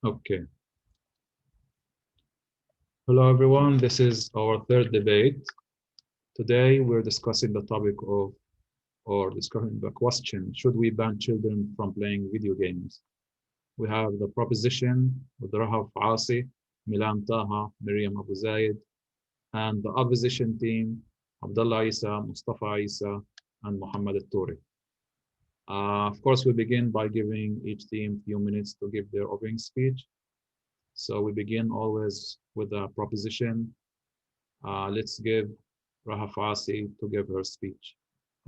Okay. Hello, everyone. This is our third debate. Today, we're discussing the topic of, or discussing the question, should we ban children from playing video games? We have the proposition with Rahaf Asi, Milan Taha, Miriam Abu Zaid, and the opposition team, Abdullah Isa, Mustafa Isa, and Muhammad Al-Touri. Of course, we begin by giving each team a few minutes to give their opening speech. So we begin always with a proposition. Let's give Rahaf Asi to give her speech.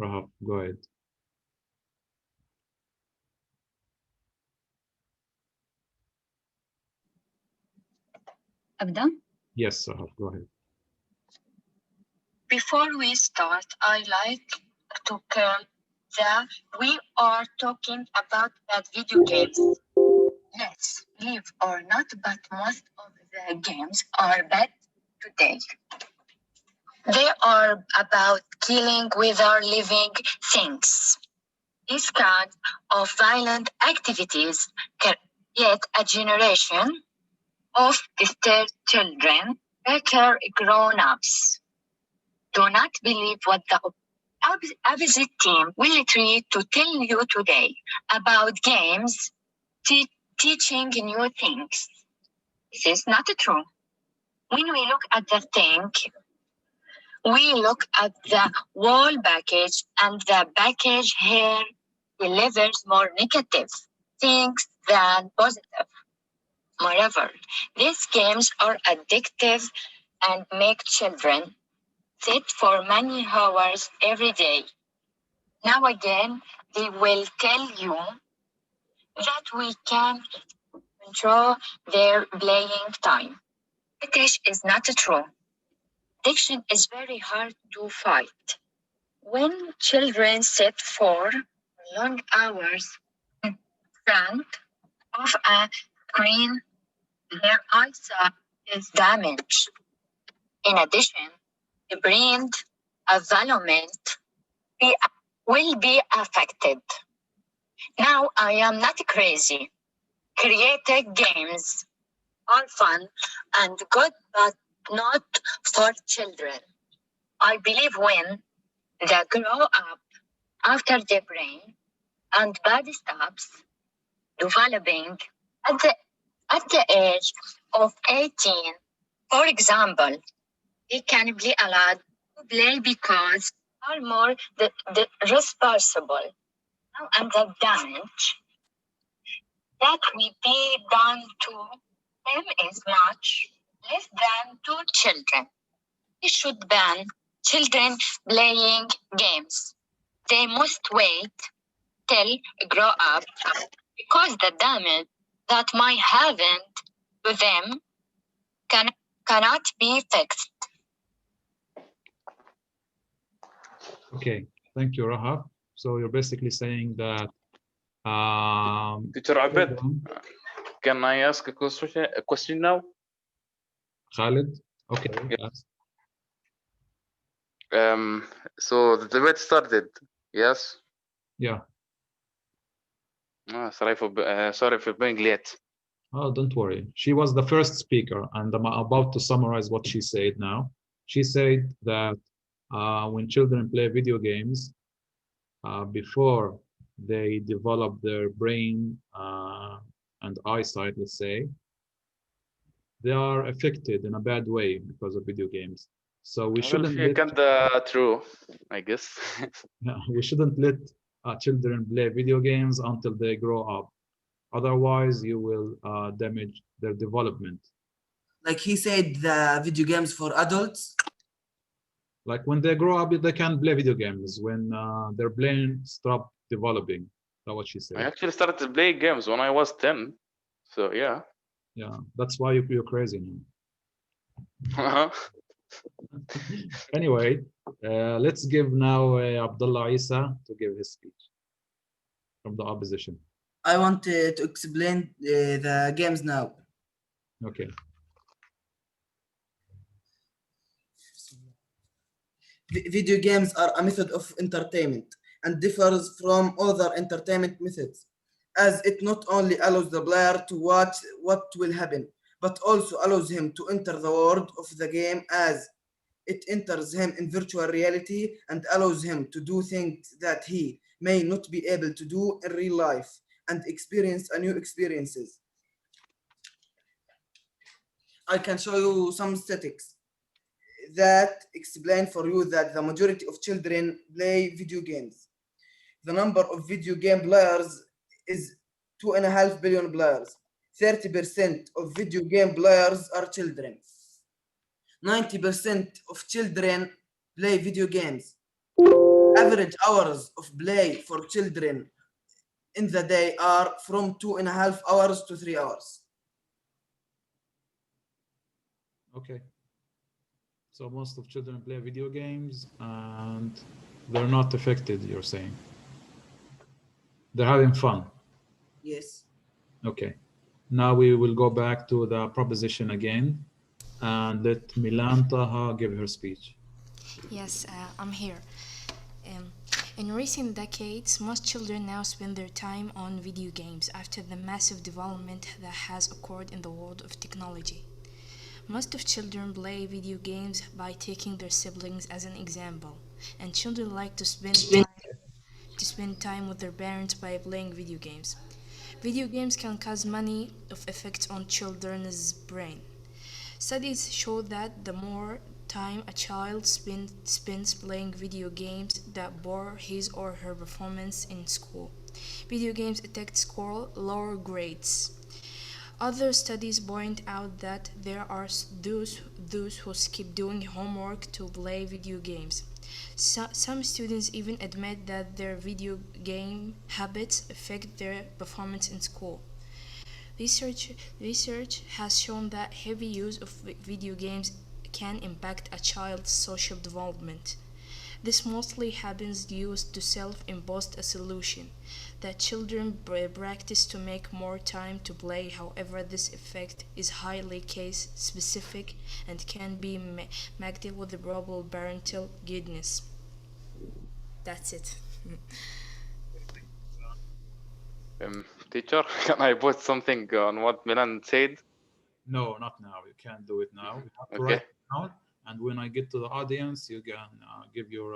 Rahaf, go ahead. أبدأ. Yes, Rahaf, go ahead. Before we start, I like to clarify that we are talking about bad video games. Let's believe or not, but most of the games are bad today. They are about killing with our living things. These kinds of violent activities create a generation of disturbed children, better grown-ups. Do not believe what the opposite team will try to tell you today about games teaching new things. This is not true. When we look at the thing, we look at the whole package, and the package here delivers more negative things than positive. Moreover, these games are addictive and make children sit for many hours every day. Now again, they will tell you that we can control their playing time. It is not true. Addiction is very hard to fight. When children sit for long hours in front of a screen, their eyesight is damaged. In addition, the brain development will be affected. Now, I am not crazy. Creative games are fun and good, but not for children. I believe when they grow up after their brain and body stops developing at the age of 18, for example, they can be allowed to play because are more the responsible and the damage that will be done to them is much less than to children. We should ban children playing games. They must wait till grow up because the damage that might happen to them cannot be fixed. Okay, thank you, Rahaf. So you're basically saying that Teacher Abed, can I ask a question now? Khalid, okay. Yeah. Yes. So the debate started, yes? Yeah. Sorry for being late. Oh, don't worry. She was the first speaker, and I'm about to summarize what she said now. She said that when children play video games, before they develop their brain and eyesight, let's say, they are affected in a bad way because of video games. So we shouldn't let true, I guess. we shouldn't let children play video games until they grow up. Otherwise, you will damage their development. Like he said, the video games for adults. Like when they grow up, they can play video games when their brain stop developing. That's what she said. I actually started playing games when I was 10. So yeah. Yeah, that's why you're crazy now. Anyway, let's give now Abdullah Isa to give his speech from the opposition. I want to explain the games now. Okay. Video games are a method of entertainment and differs from other entertainment methods. as it not only allows the player to watch what will happen, but also allows him to enter the world of the game as it enters him in virtual reality and allows him to do things that he may not be able to do in real life and experience a new experiences. I can show you some statistics that explain for you that the majority of children play video games. The number of video game players is 2.5 billion players. 30% of video game players are children. 90% of children play video games. Average hours of play for children in the day are from 2.5 hours to 3 hours. Okay. So most of children play video games and they're not affected, you're saying. They're having fun. Yes. Okay. Now we will go back to the proposition again and let Milan Taha give her speech. Yes, I'm here. In recent decades, most children now spend their time on video games after the massive development that has occurred in the world of technology. Most of children play video games by taking their siblings as an example, and children like to spend time with their parents by playing video games. Video games can cause many of effects on children's brain. Studies show that the more time a child spends playing video games, that bore his or her performance in school. Video games affect score lower grades. Other studies point out that there are those who skip doing homework to play video games. Some students even admit that their video game habits affect their performance in school. Research has shown that heavy use of video games can impact a child's social development. This mostly happens due to self-imposed isolation that children practice to make more time to play. However, this effect is highly case-specific and can be met with the probable parental guidance. That's it. Teacher, can I put something on what Milan said? No, not now. You can't do it now. You have to Okay. write it down, and when I get to the audience, you can give your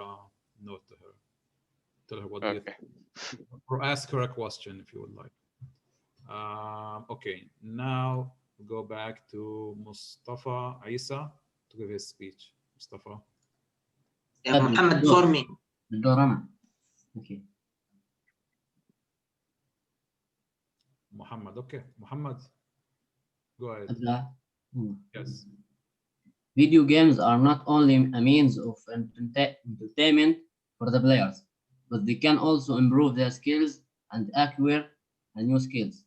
note to her. Tell her what you Okay. think. Or ask her a question if you would like. Okay, now we'll go back to Mustafa Isa to give his speech. Mustafa. Muhammad before me. Okay. Muhammad. Okay, Muhammad. Go ahead. Yes. Video games are not only a means of entertainment for the players, but they can also improve their skills and acquire new skills.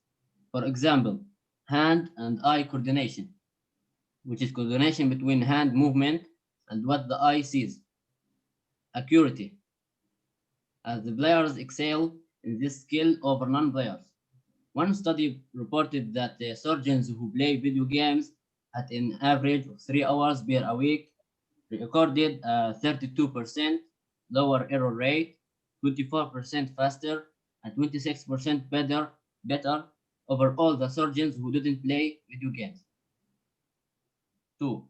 For example, hand and eye coordination, which is coordination between hand movement and what the eye sees. Accuracy, as the players excel in this skill over non-players. One study reported that the surgeons who play video games at an average of 3 hours per week recorded a 32% lower error rate, 24% faster, and 26% better over all the surgeons who didn't play video games. 2.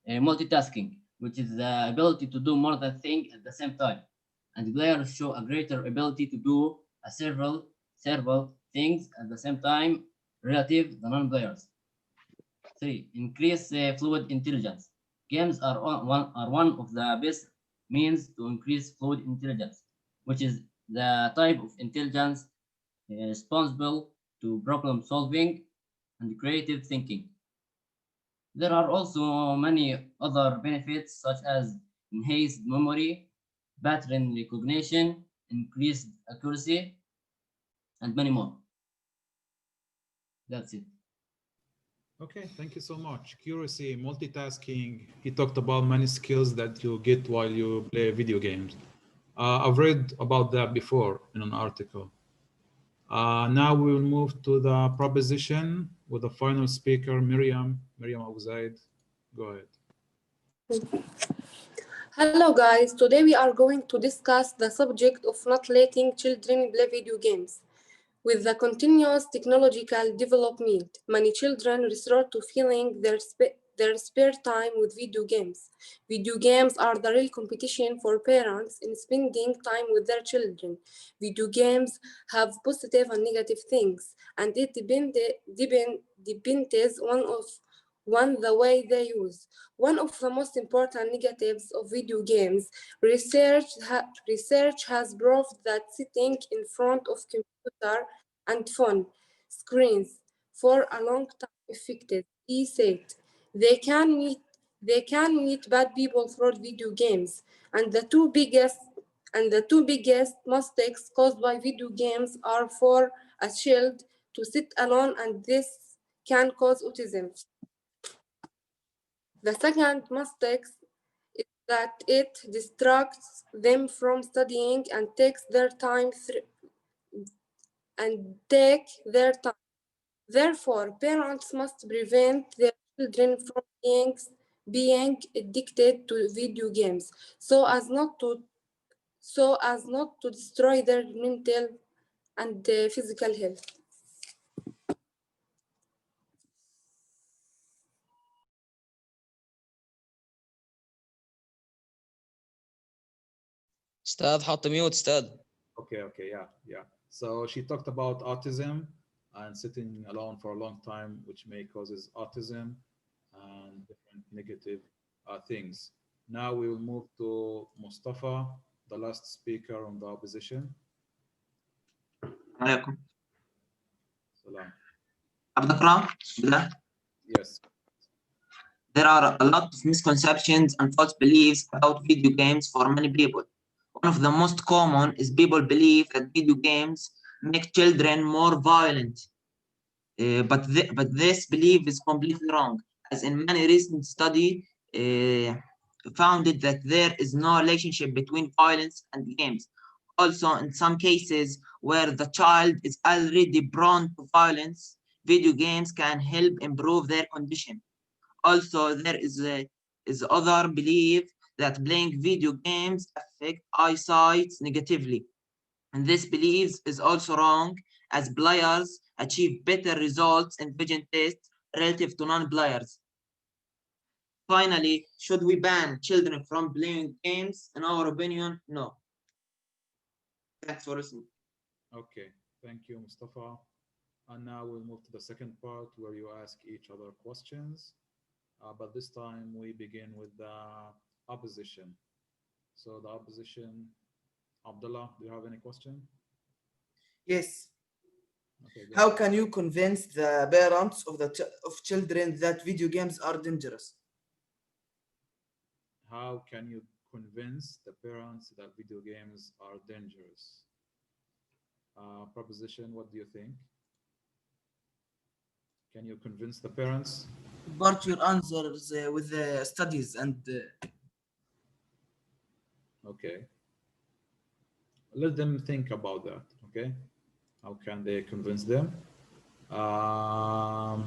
Multitasking, which is the ability to do more than things at the same time. And players show a greater ability to do several things at the same time relative to non-players. 3. Increase fluid intelligence. Games are one of the best means to increase fluid intelligence, which is the type of intelligence responsible to problem solving and creative thinking. There are also many other benefits such as enhanced memory, pattern recognition, increased accuracy, and many more. That's it. Okay, thank you so much. Accuracy, multitasking. He talked about many skills that you get while you play video games. I've read about that before in an article. Now we will move to the proposition with the final speaker, Miriam Abu Zaid. Go ahead. Hello guys, today we are going to discuss the subject of not letting children play video games. With the continuous technological development, many children resort to filling their spare time with video games. Video games are the real competition for parents in spending time with their children. Video games have positive and negative things, and it depends on the way they use. One of the most important negatives of video games, research has proved that sitting in front of computer and phone screens for a long time affected. He said they can meet bad people through video games, and the two biggest mistakes caused by video games are for a child to sit alone, and this can cause autism. The second mistake is that it distracts them from studying and takes their time. Therefore, parents must prevent their children from being addicted to video games so as not to destroy their mental and physical health. استاذ حط ميوت استاذ. Okay, yeah. So she talked about autism and sitting alone for a long time, which may causes autism and different negative things. Now we will move to Mustafa, the last speaker on the opposition. عليكم. Salam. أبدأ أقرأ؟ بدأ؟ Yes. There are a lot of misconceptions and false beliefs about video games for many people. One of the most common is people believe that video games make children more violent. But this belief is completely wrong, as in many recent studies found that there is no relationship between violence and games. Also, in some cases where the child is already prone to violence, video games can help improve their condition. Also, there is other belief that playing video games affect eyesight negatively. And this belief is also wrong, as players achieve better results in vision tests relative to non-players. Finally, should we ban children from playing games? In our opinion, no. Thanks for listening. Okay, thank you, Mustafa. And now we'll move to the second part where you ask each other questions. But this time we begin with the opposition. So the opposition, Abdullah, do you have any question? Yes. Okay, go How ahead. can you convince the parents of children that video games are dangerous? How can you convince the parents that video games are dangerous? Proposition, what do you think? Can you convince the parents? Support your answers with the studies and Okay. Let them think about that, okay? How can they convince them? Now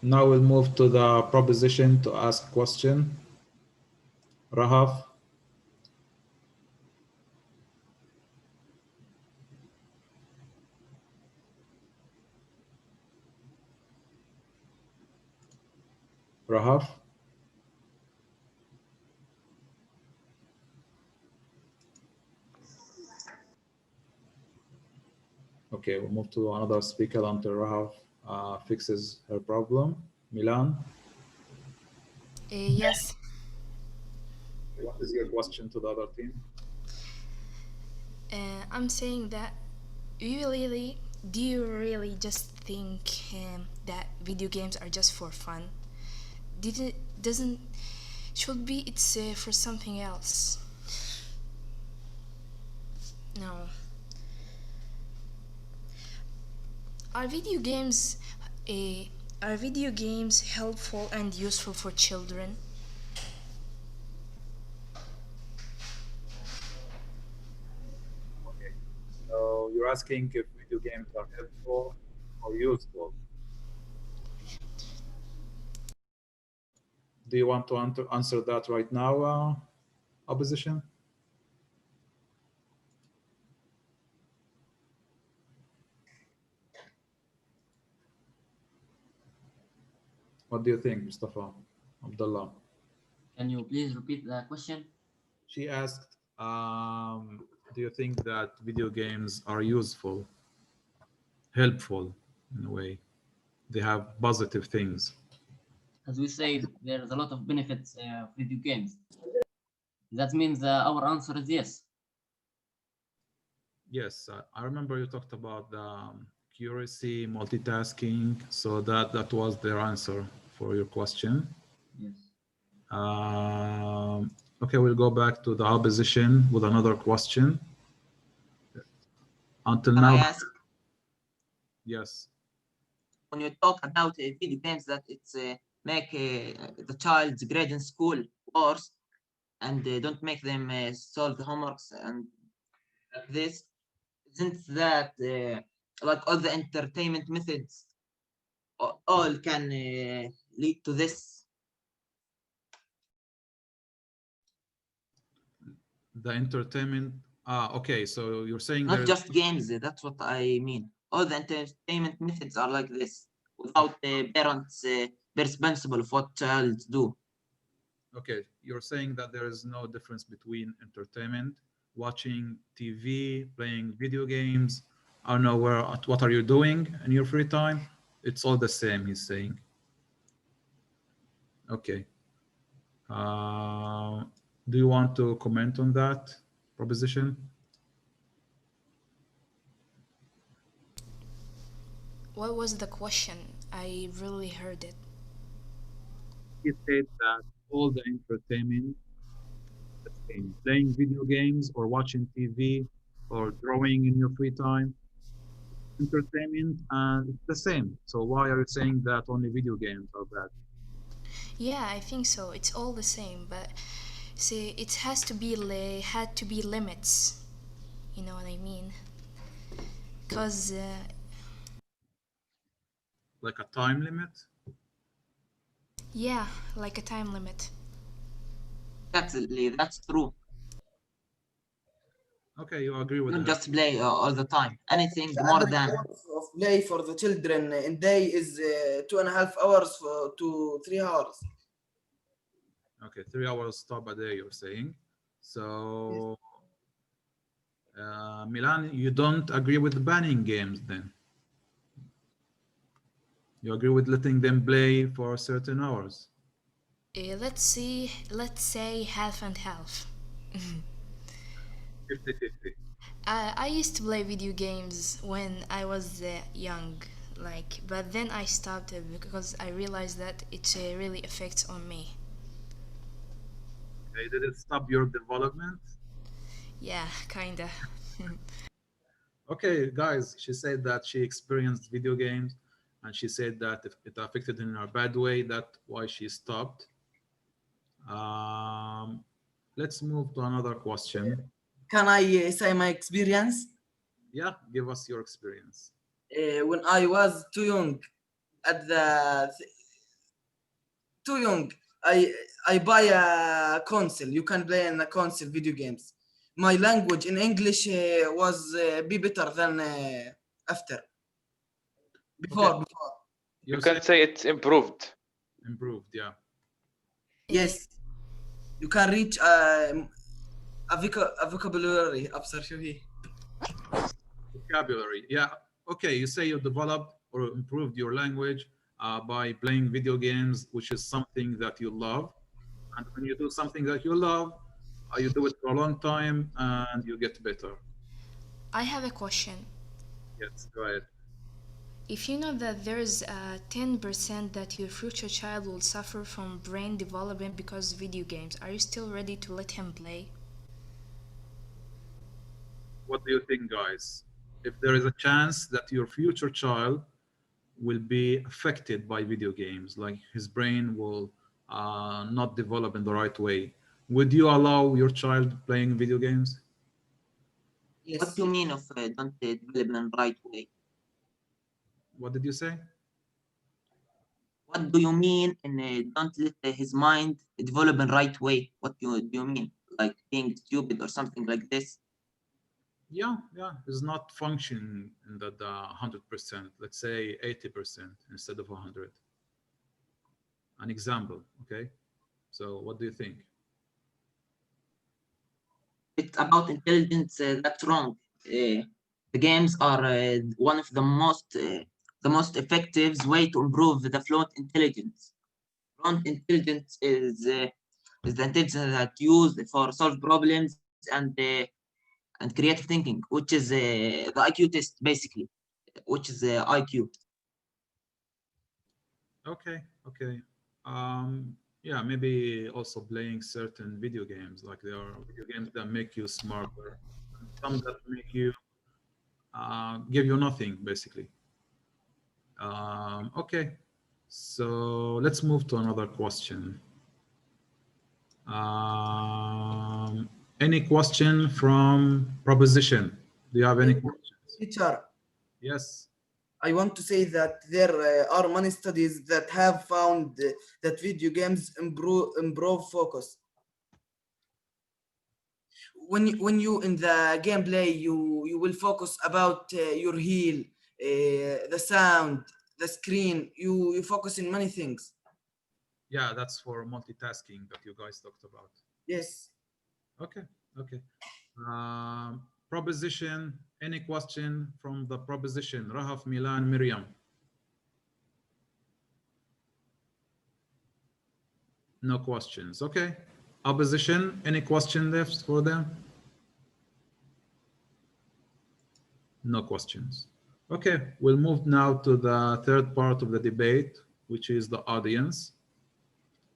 we'll move to the proposition to ask question. Rahaf. Rahaf. Okay, we'll move to another speaker until Rahaf fixes her problem. Milan. Yes. What is your question to the other team? I'm saying that do you really just think that video games are just for fun? Should be it's for something else? No. Are video games helpful and useful for children? Okay. So you're asking if video games are helpful or useful. Do you want to answer that right now, opposition? What do you think, Mustafa? Abdullah? Can you please repeat the question? She asked, do you think that video games are useful, helpful in a way? They have positive things. As we said, there's a lot of benefits of video games. That means our answer is yes. Yes, I remember you talked about the accuracy, multitasking. So that was their answer for your question. Yes. Okay, we'll go back to the opposition with another question. Until Can now, I ask, yes. when you talk about video games that it's make the child's grade in school worse and don't make them solve the homeworks and like this, isn't that like all the entertainment methods all can lead to this? The entertainment. Okay, so you're saying Not there's just games, that's what I mean. All the entertainment methods are like this, without parents be responsible of what child do. okay, you're saying that there is no difference between entertainment, watching TV, playing video games. I don't know what are you doing in your free time? It's all the same, he's saying. Okay. Do you want to comment on that proposition? What was the question? I really heard it. He said that all the entertainment, the same, playing video games or watching TV or drawing in your free time, entertainment, and it's the same. So why are you saying that only video games are bad? Yeah, I think so. It's all the same, but see, it has to be had to be limits. You know what I mean? Cause Like a time limit? yeah, like a time limit. That's true. Okay, you agree with Not that. just play all the time. Anything more average than hours of play for the children in day is 2.5 hours to 3 hours. Okay, 3 hours stop a day, you're saying. So, Milan, you don't agree with banning games then? You agree with letting them play for certain hours? Let's see. Let's say half and half. 50-50. I used to play video games when I was young, but then I stopped it because I realized that it really affects on me. Okay, did it stop your development? Yeah, kinda. Okay, guys, she said that she experienced video games and she said that if it affected in a bad way, that's why she stopped. Let's move to another question. Can I say my experience? Yeah, give us your experience. When I was too young, too young, I buy a console. You can play in a console video games. My language in English was be better than after. Before. You You're can saying say it's improved. improved, yeah. Yes, you can reach a vocabulary. أبصر شو هي. Vocabulary, yeah. Okay, you say you developed or improved your language by playing video games, which is something that you love. And when you do something that you love, you do it for a long time and you get better. I have a question. Yes, go ahead. If you know that there's 10% that your future child will suffer from brain development because of video games, are you still ready to let him play? What do you think, guys? If there is a chance that your future child will be affected by video games, like his brain will not develop in the right way, would you allow your child playing video games? Yes. what do you mean of don't develop in the right way? What did you say? What do you mean in don't let his mind develop in right way? What do you mean? Like being stupid or something like this? Yeah, it's not functioning in the 100%. Let's say 80% instead of 100. an example. Okay, so what do you think? It's about intelligence. That's wrong. The games are one of the most effective way to improve the fluent intelligence. Fluent intelligence is the intelligence that used for solve problems and creative thinking, which is the IQ test basically, which is IQ. Okay, okay. Yeah, maybe also playing certain video games, like there are video games that make you smarter, and some that make you give you nothing, basically. Okay, so let's move to another question. Any question from proposition? Do you have any questions? Teacher, Yes. I want to say that there are many studies that have found that video games improve focus. When you in the gameplay, you will focus about your heel, the sound, the screen. You focus in many things. Yeah, that's for multitasking that you guys talked about. Yes. Okay, okay. Proposition, any question from the proposition? Rahaf, Milan, Miriam. No questions. Okay. Opposition, any question left for them? No questions. Okay, we'll move now to the third part of the debate, which is the audience.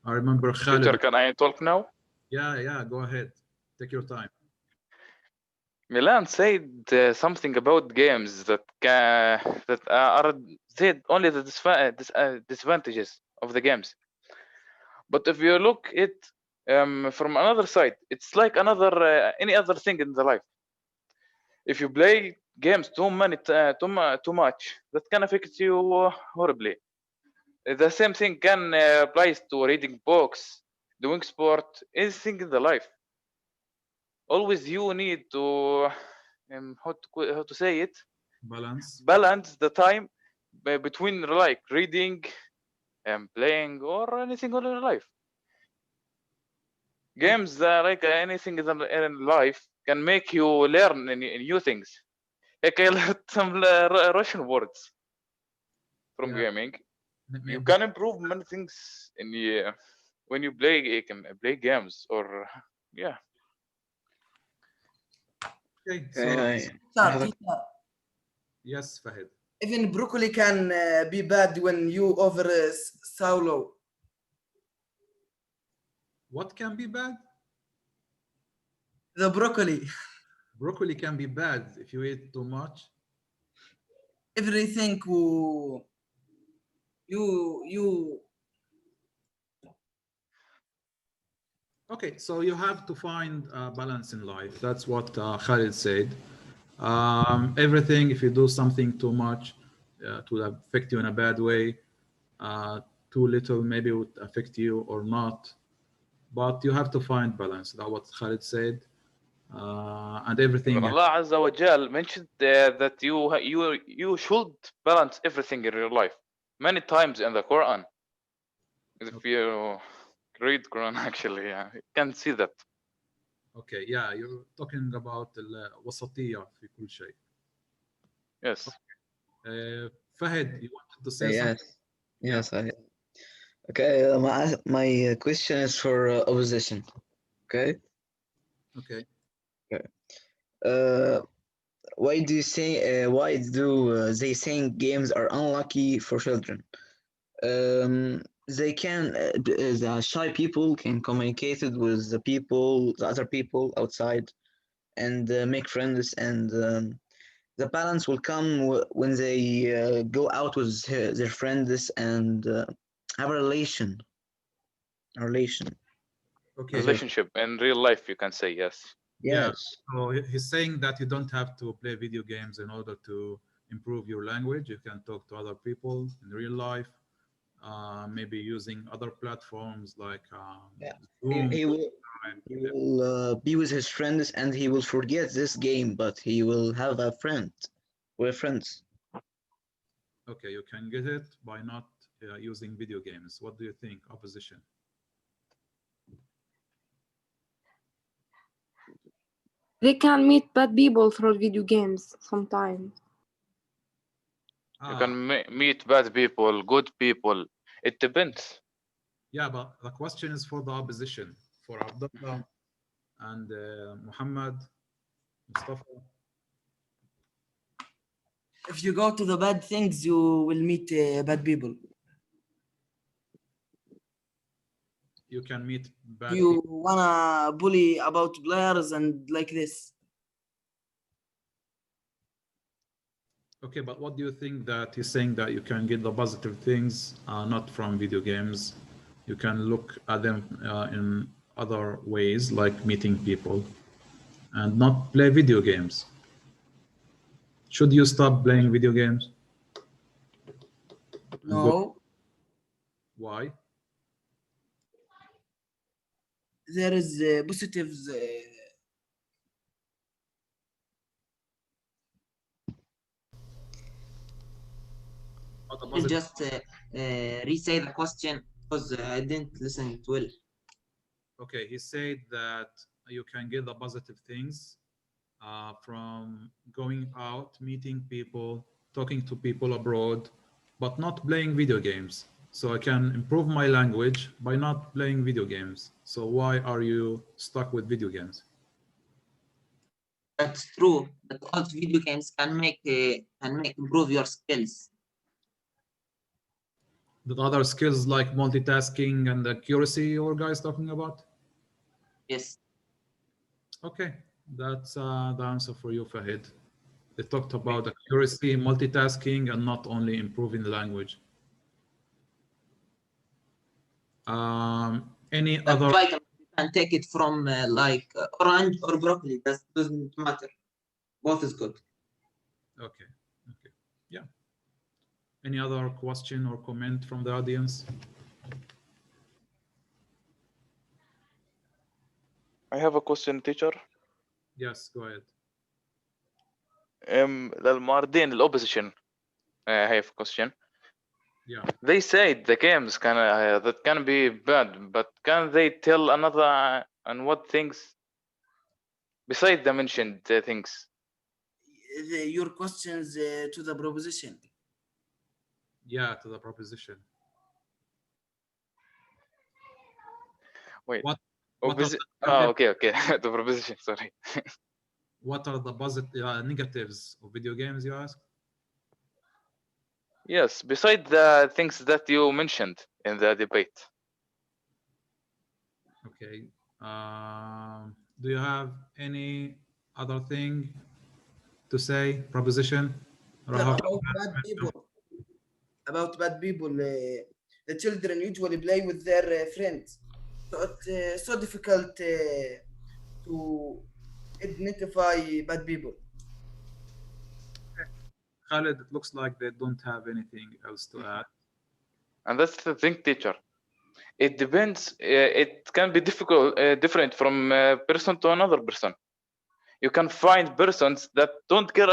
I remember Khalid. Tutor, can I talk now? Yeah, go ahead. Take your time. Milan said something about games that are said only the disadvantages of the games. But if you look it from another side, it's like another any other thing in the life. If you play games too much, that can affect you horribly. The same thing can apply to reading books, doing sport, anything in the life. Always you need to how to say it, balance the time between like reading and playing or anything in life. Games like anything in life can make you learn new things. Like I learned some Russian words from gaming. You can improve many things in when you play games or yeah. Okay, yes, Fahid. Even broccoli can be bad when you over solo. What can be bad? The broccoli. Broccoli can be bad if you eat too much. Everything you. Okay, so you have to find a balance in life. That's what Khalid said. Everything, if you do something too much, it will affect you in a bad way. Too little, maybe it would affect you or not. But you have to find balance. That's what Khalid said. And everything. Allah Azza wa Jal mentioned that you should balance everything in your life many times in the Quran. If you read Quran, actually, yeah, you can see that. Okay, yeah, you're talking about الوسطية في كل شيء. Yes. Fahid, you wanted to say something? Yes, okay, my question is for opposition. Okay. Okay. Why do you say? Why do they think games are unlucky for children? They can. The shy people can communicate with the other people outside, and make friends. And the balance will come when they go out with their friends and have a relation. Okay. Relationship in real life, you can say yes. Yes. So he's saying that you don't have to play video games in order to improve your language. You can talk to other people in real life, maybe using other platforms like Zoom. He will be with his friends and he will forget this game, but he will have a friend. We're friends. Okay, you can get it by not using video games. What do you think? Opposition. They can meet bad people through video games sometimes. You Ah, can meet bad people, good people. It depends. yeah, but the question is for the opposition, for Abdullah and Muhammad, Mustafa. If you go to the bad things, you will meet bad people. You can meet bad You people. wanna bully about players and like this. Okay, but what do you think that he's saying that you can get the positive things not from video games? You can look at them in other ways, like meeting people, and not play video games. Should you stop playing video games? No, Why? there is positives. What the You positive- just re-say the question because I didn't listen it well. Okay, he said that you can get the positive things from going out, meeting people, talking to people abroad, but not playing video games. So I can improve my language by not playing video games. So why are you stuck with video games? That's true, but also video games can make improve your skills. The other skills like multitasking and accuracy you guys talking about? Yes. Okay, that's the answer for you, Fahid. They talked about accuracy, multitasking, and not only improving the language. Any That other? vitamin you can take it from like orange or broccoli. That doesn't matter. Both is good. Okay, okay, yeah. Any other question or comment from the audience? I have a question, teacher. Yes, go ahead. للمعارضين الopposition I have a question. Yeah. They say the games can that can be bad, but can they tell another and what things besides the mentioned things? Your questions to the proposition. Yeah, to the proposition. Wait. What are Oh, okay. The proposition. Sorry. What are the positive negatives of video games, you ask? Yes, besides the things that you mentioned in the debate. Okay. Do you have any other thing to say? Proposition? About bad people. About bad people. The children usually play with their friends. So it's so difficult to identify bad people. Khaled, it looks like they don't have anything else to add. And that's the thing, teacher. It depends. It can be different from person to another person. You can find persons that don't care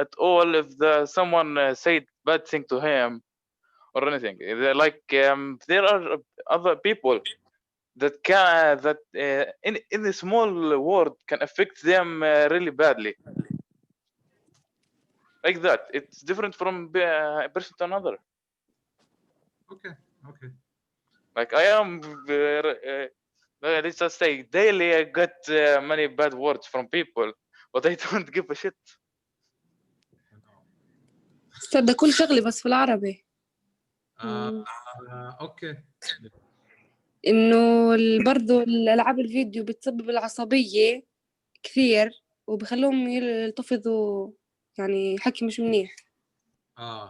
at all if someone said bad thing to him or anything. They're like there are other people that can in a small word can affect them really badly. Like that, it's different from a person to another. Okay. Like I am, let's just say, daily I get many bad words from people, but I don't give a shit. استاذ ده كل شغلي بس في العربي. اوكي. انه برضو الالعاب الفيديو بتسبب العصبية كثير وبخلوهم يلتفظوا يعني حكي مش منيح.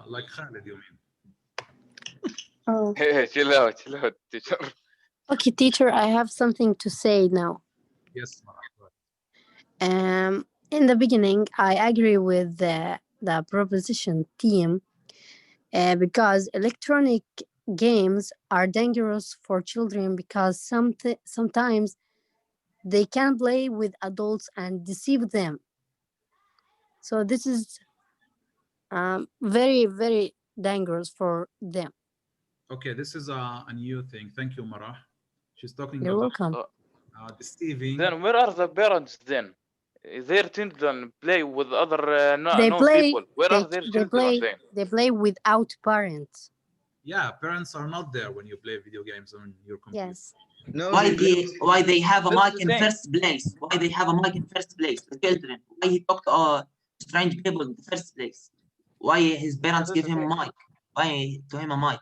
Like Khaled, you mean? Chill out, teacher. Okay, teacher, I have something to say now. Yes, in the beginning, I agree with the proposition team because electronic games are dangerous for children because sometimes they can play with adults and deceive them. So this is very, very dangerous for them. Okay, this is a new thing. Thank you, Marah. She's talking You're about welcome. deceiving. Then where are the parents then? Their children play with other They known play. people. Where are their children then? They play without parents. Yeah, parents are not there when you play video games on your computer. Yes. No, Why they have a That's mic the in thing. first place? Why they have a mic in first place? The children. Why he talk to strange people in the first place? Why his parents That's give the him thing. mic? Why to him a mic?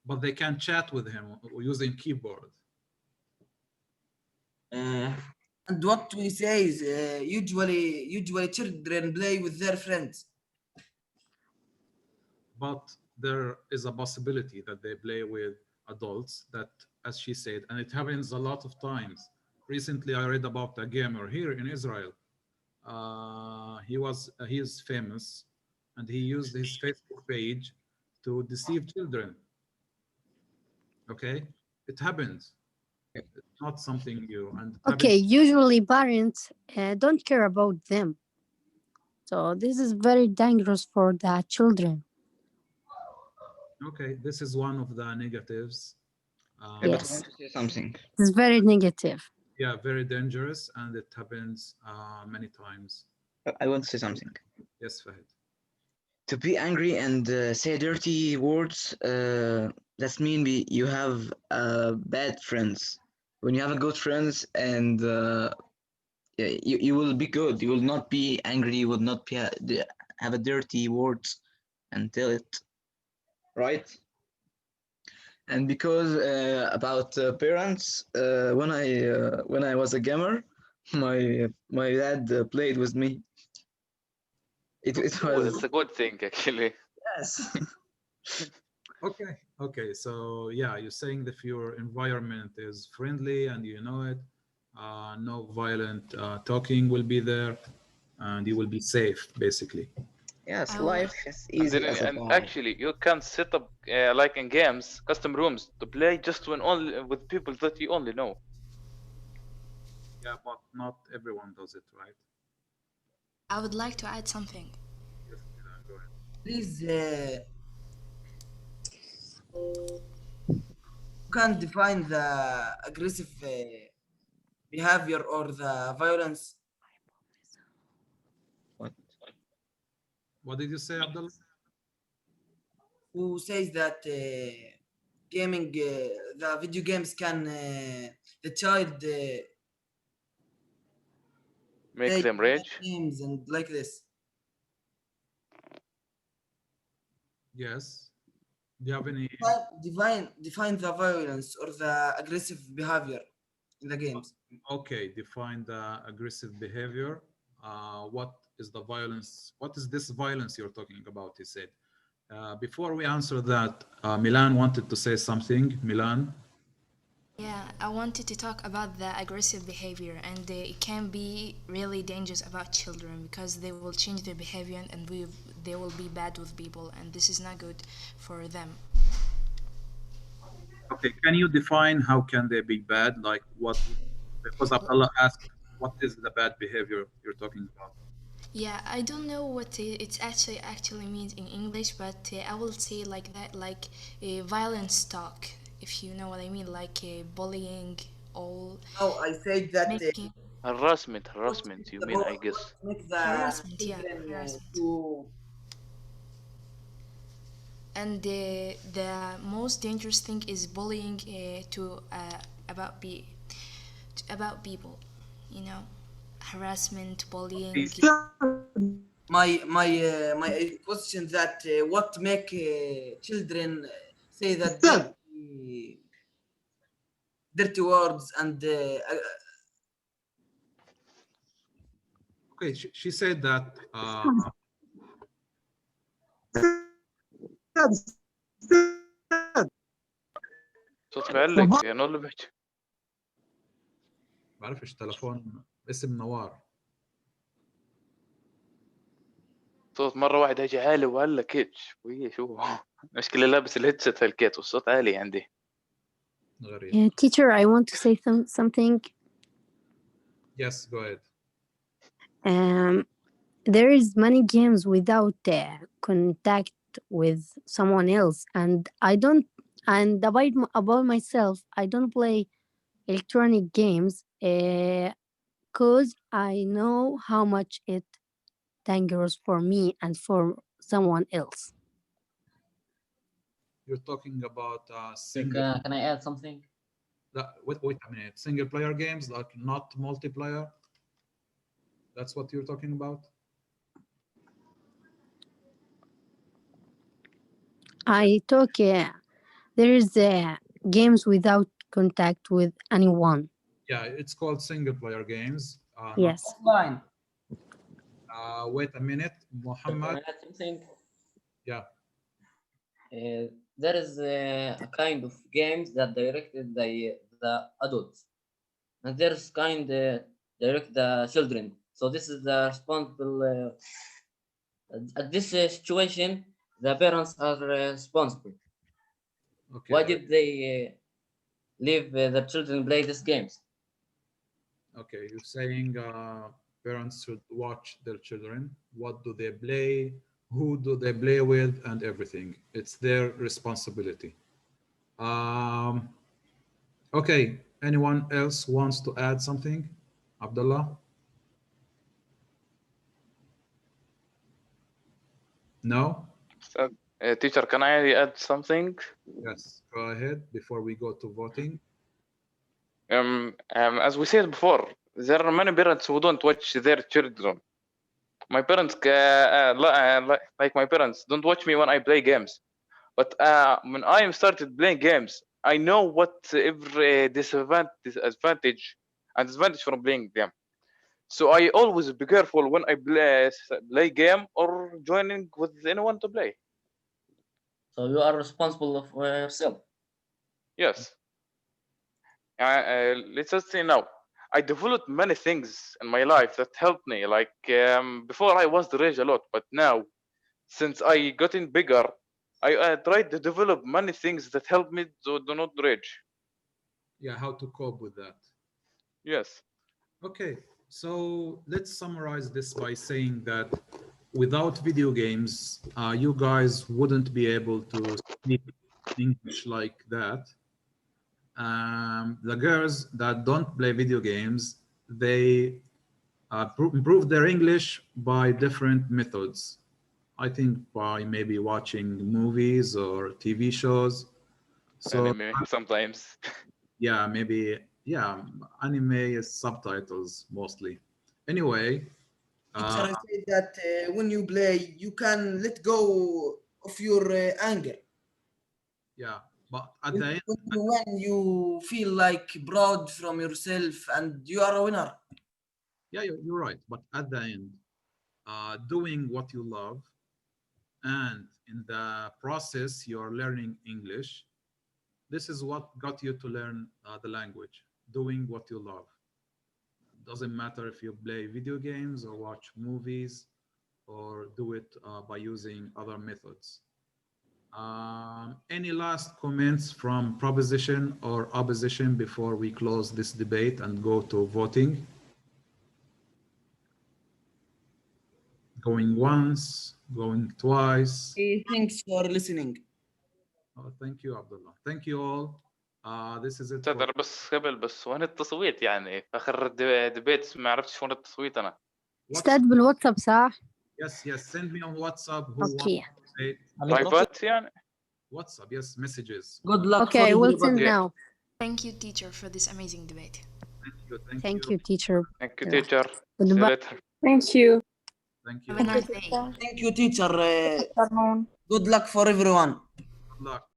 But they can chat with him using keyboard. And what we say is usually children play with their friends. But there is a possibility that they play with adults that, as she said, and it happens a lot of times. Recently, I read about a gamer here in Israel. He is famous, and he used his Facebook page to deceive children. Okay, it happens. It's not something new. And it Okay, usually parents don't care about them. So this is very dangerous for the children. Okay, this is one of the negatives. But I Yes. want to say something. It's very negative. Yeah, very dangerous, and it happens many times. I want to say something. Yes, Fahid. To be angry and say dirty words, that's mean you have bad friends. When you have a good friends and you will be good. You will not be angry. You will not be have a dirty words and tell it, right? And because about parents, when I was a gamer, my dad played with me. It Oh, was that's a good thing actually. yes. Okay. So yeah, you're saying that if your environment is friendly and you know it, no violent talking will be there, and you will be safe, basically. Yes, Oh. life is And, easy then, as a and pie. actually, you can set up like in games, custom rooms to play just when only with people that you only know. Yeah, but not everyone does it, right? I would like to add something. Yes, Milan, go ahead. Please, you can define the aggressive behavior or the violence. What did you say, Abdullah? Who says that gaming, the video games can the child Make play them bad rage. games and like this. Yes. Do you have any? Define the violence or the aggressive behavior in the games. Okay, define the aggressive behavior. What is the violence? What is this violence you're talking about? He said. Before we answer that, Milan wanted to say something. Milan. Yeah, I wanted to talk about the aggressive behavior, and it can be really dangerous about children because they will change their behavior and they will be bad with people, and this is not good for them. Okay, can you define how can they be bad? Like what? Because Abdullah asked, what is the bad behavior you're talking about? Yeah, I don't know what it actually means in English, but I will say like that, like violence talk, if you know what I mean, like bullying, all Oh, I said that making Harassment, you mean, I guess. make the harassment, yeah, children harassment. to And the most dangerous thing is bullying about people, you know, harassment, bullying. my question that what make children say that dirty words and Okay, she said that صوتك علق يعني اللي بحكي. بعرفش تلفون اسم نوار. صوت مرة واحد هيجي عالي وهلا كيتش وهي شو مشكلة لابس الهيدسет هالكيت والصوت عالي عندي. غريب. Yeah, teacher, I want to say something. Yes, go ahead. There is many games without contact with someone else, and about myself, I don't play electronic games because I know how much it dangerous for me and for someone else. You're talking about Can I add something? wait a minute. Single player games, like not multiplayer. That's what you're talking about? I talk there is games without contact with anyone. Yeah, it's called single player games. Yes. Offline. Wait a minute, Can Muhammad. I add something? Yeah. There is a kind of games that directed the adults, and there's kind direct the children. So this is the responsible. At this situation, the parents are responsible. Okay. Why did they leave the children play these games? Okay, you're saying parents should watch their children. What do they play? Who do they play with? And everything. It's their responsibility. Okay, anyone else wants to add something? Abdullah? No? So, teacher, can I add something? Yes, go ahead before we go to voting. As we said before, there are many parents who don't watch their children. My parents, like my parents, don't watch me when I play games. But when I started playing games, I know what every disadvantage and advantage from playing them. So I always be careful when I play game or joining with anyone to play. So you are responsible for yourself. Yes. Let's just say now, I developed many things in my life that helped me. Like before, I was the rage a lot, but now, since I gotten bigger, I tried to develop many things that help me to do not rage. Yeah, how to cope with that. Yes. Okay, so let's summarize this by saying that without video games, you guys wouldn't be able to speak English like that. The girls that don't play video games, they improve their English by different methods. I think by maybe watching movies or TV shows. So Anime sometimes. yeah, maybe, yeah, anime is subtitles mostly. Anyway, Teacher, I said that when you play, you can let go of your anger. yeah, but at the end, When you feel like proud from yourself and you are a winner. yeah, you're right. But at the end, doing what you love, and in the process, you're learning English. This is what got you to learn the language, doing what you love. Doesn't matter if you play video games or watch movies or do it by using other methods. Any last comments from proposition or opposition before we close this debate and go to voting? Going once, going twice. Thanks for listening. Oh, thank you, Abdullah. Thank you all. This is it. تصدق بس قبل بس وين التصويت يعني في اخر ديبيت ما عرفتش وين التصويت انا. استاذ بالواتساب صح؟ Yes, send me on WhatsApp who Okay. wants to say برايفات يعني. WhatsApp, yes, messages. Good luck. Okay, for we'll send everybody. now. Thank you, teacher, for this amazing debate. Thank you, Thank you, teacher. Thank you, Yeah. teacher. See you Goodbye. later. Thank you. Thank you. Have a nice day. Thank you, teacher. Good luck for everyone. Good luck.